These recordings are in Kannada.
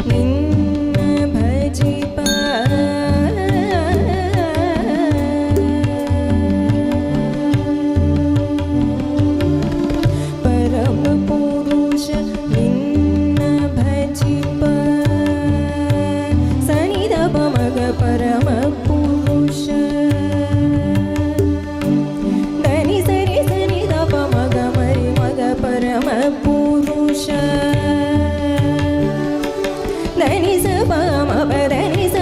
ನಿನ್ನ ಭಜಿಪ ಪರಮ ಪುರುಷ ನಿನ್ನ ಭಜಿಪ ಸನಿದ ಪಮಗ ಪರಮ ಪುರುಷ ಧನಿ ಸರಿ ಸನಿದ ಪಮಗ ಮರಿ ಮಗ ಪರಮ ಪುರುಷ ಧನಿ ಸ ಪಮ ಪಧನಿ ಸ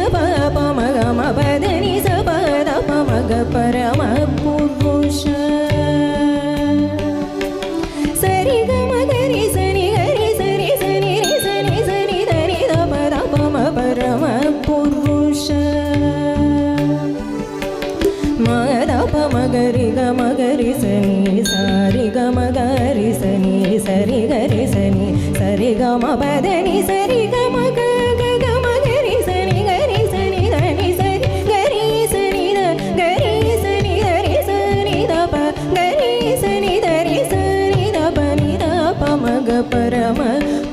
ಪಮಗ ಮ ಪಧನಿ ಸ ಪದ ಪಮಗ ಪರಮ ಪುರುಷ ಸರಿ ಗ ಮಗರಿ ಸನಿ ಗರಿ ಸರಿ ಸನಿ ರಿ ಸನಿ ಸನಿ ಧನಿ ದ ಪದ ಪಮ ಪರಮ ಪುರುಷ ಮದ ಪಮಗರಿ ಗ ಮಗರಿ ಸನಿ ಸಾರಿ ಗ ಮಗರಿ ಸನಿ ಸರಿ ಗರಿ ಸನಿ ಸರಿ ಗ ಮ ಪಧನಿ ಸರಿ ಗ ಮಗ ಗ ಮಗರಿ ಸನಿ ಗರಿ ಸನಿ ಧನಿ ಸರಿ ಗರಿ ಸನಿ ದ ಗರಿ ಸನಿ ಧರಿ ಸನಿ ದ ಪ ಗರಿ ಸನಿ ಧರಿ ಸನಿ ದ ಪ ನಿ ದ ಪ ಮಗ ಪರಮ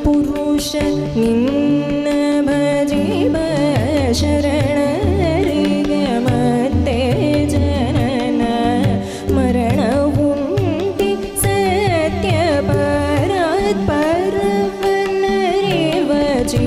ಪುರುಷ ನಿನ್ನ ಭಜಿಬ ಶರಣರಿಗೆ ಮತ್ತೆ ಜನನ ಮರಣ ಉಂಟಿ ಸತ್ಯ ಪರಾತ್ ಪರವನರಿವ ಜೀ